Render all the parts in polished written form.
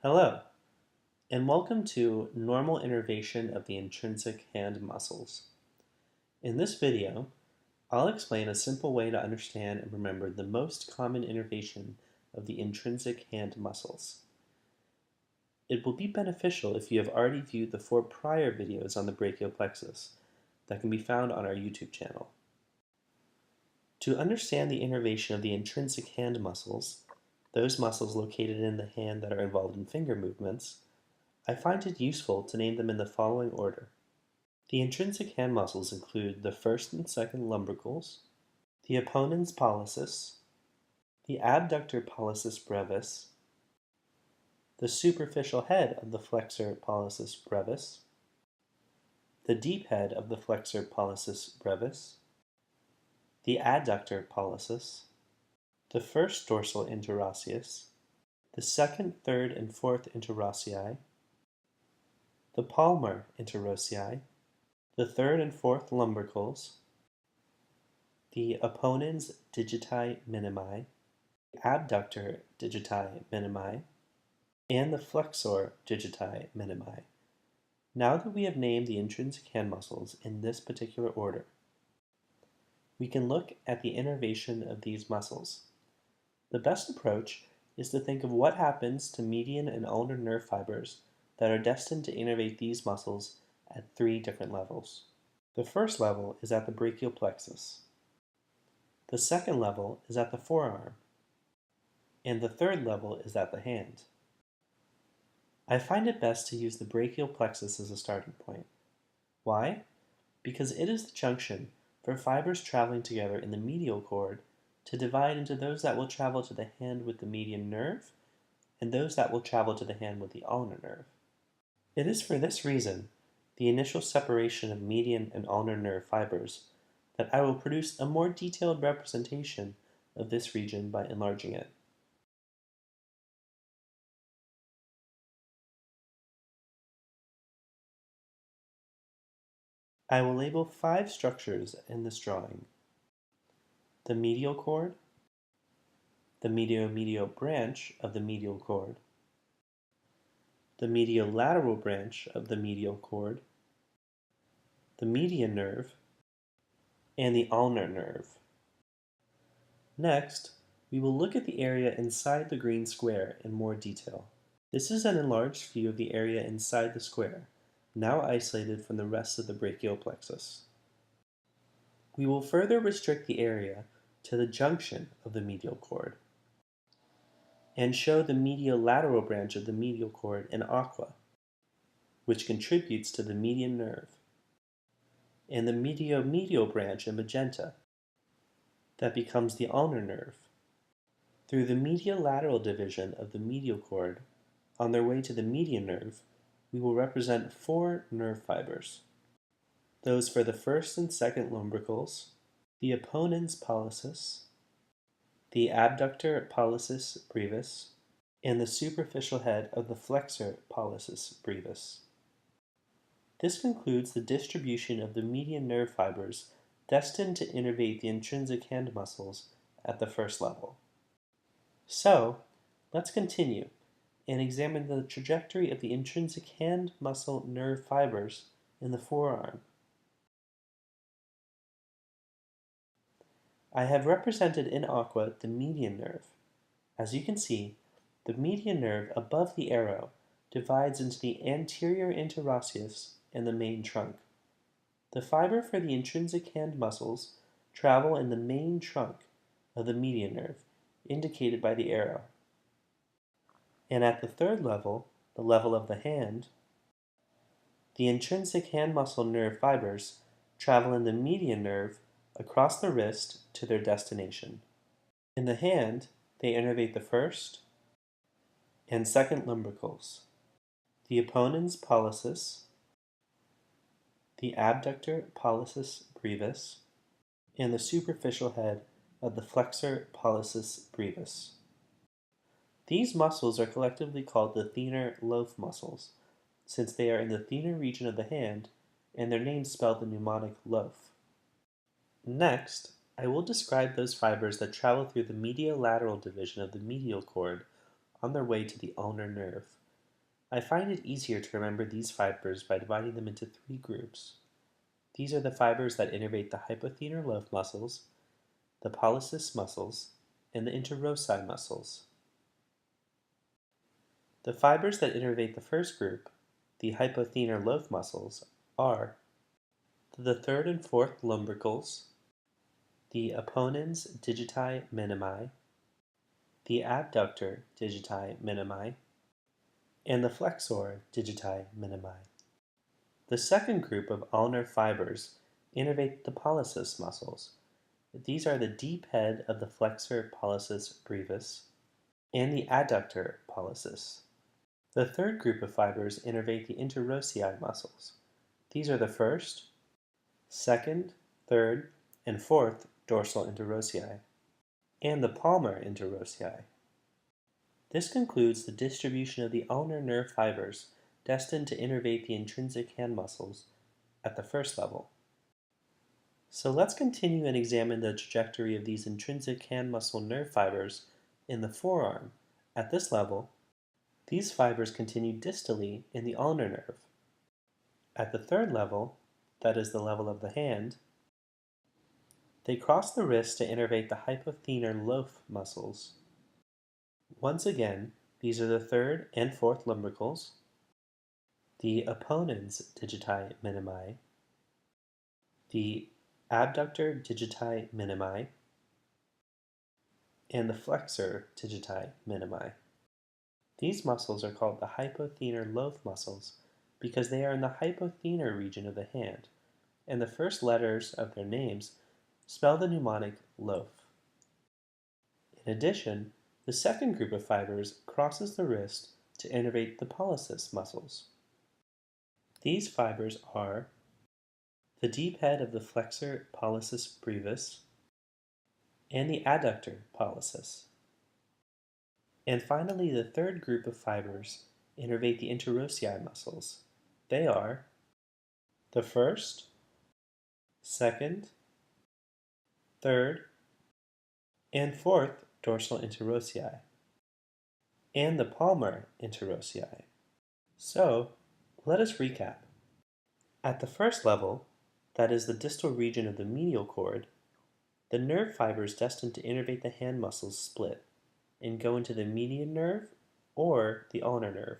Hello, and welcome to normal innervation of the intrinsic hand muscles. In this video, I'll explain a simple way to understand and remember the most common innervation of the intrinsic hand muscles. It will be beneficial if you have already viewed the 4 prior videos on the brachial plexus that can be found on our YouTube channel. To understand the innervation of the intrinsic hand muscles, those muscles located in the hand that are involved in finger movements, I find it useful to name them in the following order. The intrinsic hand muscles include the first and second lumbricals, the opponens pollicis, the abductor pollicis brevis, the superficial head of the flexor pollicis brevis, the deep head of the flexor pollicis brevis, the adductor pollicis, the first dorsal interosseous, the second, third, and fourth interossei, the palmar interossei, the third and fourth lumbricals, the opponens digiti minimi, the abductor digiti minimi, and the flexor digiti minimi. Now that we have named the intrinsic hand muscles in this particular order, we can look at the innervation of these muscles. The best approach is to think of what happens to median and ulnar nerve fibers that are destined to innervate these muscles at 3 different levels. The first level is at the brachial plexus. The second level is at the forearm. And the third level is at the hand. I find it best to use the brachial plexus as a starting point. Why? Because it is the junction for fibers traveling together in the medial cord to divide into those that will travel to the hand with the median nerve and those that will travel to the hand with the ulnar nerve. It is for this reason, the initial separation of median and ulnar nerve fibers, that I will produce a more detailed representation of this region by enlarging it. I will label 5 structures in this drawing: the medial cord, the medial branch of the medial cord, the medial-lateral branch of the medial cord, the median nerve, and the ulnar nerve. Next, we will look at the area inside the green square in more detail. This is an enlarged view of the area inside the square, now isolated from the rest of the brachial plexus. We will further restrict the area to the junction of the medial cord and show the medial-lateral branch of the medial cord in aqua, which contributes to the median nerve, and the medial branch in magenta, that becomes the ulnar nerve. Through the medial-lateral division of the medial cord, on their way to the median nerve, we will represent 4 nerve fibers. Those for the first and second lumbricals, the opponens pollicis, the abductor pollicis brevis, and the superficial head of the flexor pollicis brevis. This concludes the distribution of the median nerve fibers destined to innervate the intrinsic hand muscles at the first level. So, let's continue and examine the trajectory of the intrinsic hand muscle nerve fibers in the forearm. I have represented in aqua the median nerve. As you can see, the median nerve above the arrow divides into the anterior interosseous and the main trunk. The fiber for the intrinsic hand muscles travel in the main trunk of the median nerve, indicated by the arrow. And at the third level, the level of the hand, the intrinsic hand muscle nerve fibers travel in the median nerve across the wrist to their destination. In the hand, they innervate the first and second lumbricals, the opponens pollicis, the abductor pollicis brevis, and the superficial head of the flexor pollicis brevis. These muscles are collectively called the thenar loaf muscles, since they are in the thenar region of the hand, and their names spell the mnemonic loaf. Next, I will describe those fibers that travel through the medial-lateral division of the medial cord on their way to the ulnar nerve, I find it easier to remember these fibers by dividing them into three groups. These are the fibers that innervate the hypothenar loaf muscles, the pollicis muscles, and the interossi muscles. The fibers that innervate the first group, the hypothenar loaf muscles, are the third and fourth lumbricals, the apponens digiti minimi, the abductor digiti minimi, and the flexor digiti minimi. The second group of ulnar fibers innervate the pollicis muscles. These are the deep head of the flexor pollicis brevis and the adductor pollicis. The third group of fibers innervate the interossei muscles. These are the first, second, third, and fourth dorsal interossei, and the palmar interossei. This concludes the distribution of the ulnar nerve fibers destined to innervate the intrinsic hand muscles at the first level. So let's continue and examine the trajectory of these intrinsic hand muscle nerve fibers in the forearm. At this level, these fibers continue distally in the ulnar nerve. At the third level, that is the level of the hand, they cross the wrist to innervate the hypothenar loaf muscles. Once again, these are the third and fourth lumbricals, the apponens digiti minimi, the abductor digiti minimi, and the flexor digiti minimi. These muscles are called the hypothenar loaf muscles because they are in the hypothenar region of the hand, and the first letters of their names spell the mnemonic loaf. In addition, the second group of fibers crosses the wrist to innervate the pollicis muscles. These fibers are the deep head of the flexor pollicis brevis and the adductor pollicis. And finally, the third group of fibers innervate the interossei muscles. They are the first, second, third, and fourth dorsal interossei, and the palmar interossei. So, let us recap. At the first level, that is the distal region of the medial cord, the nerve fibers destined to innervate the hand muscles split and go into the median nerve or the ulnar nerve.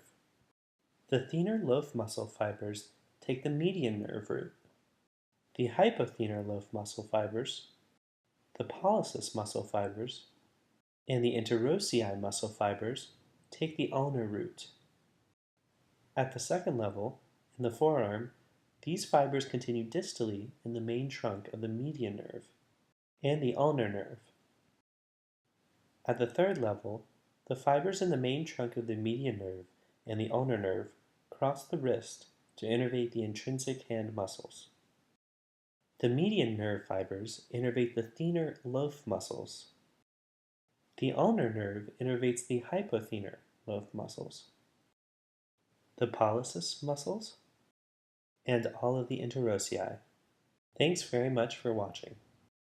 The thenar loaf muscle fibers take the median nerve route. The hypothenar loaf muscle fibers, the pollicis muscle fibers, and the interossei muscle fibers take the ulnar route. At the second level, in the forearm, these fibers continue distally in the main trunk of the median nerve and the ulnar nerve. At the third level, the fibers in the main trunk of the median nerve and the ulnar nerve cross the wrist to innervate the intrinsic hand muscles. The median nerve fibers innervate the thenar loaf muscles. The ulnar nerve innervates the hypothenar loaf muscles, the pollicis muscles, and all of the interossei. Thanks very much for watching.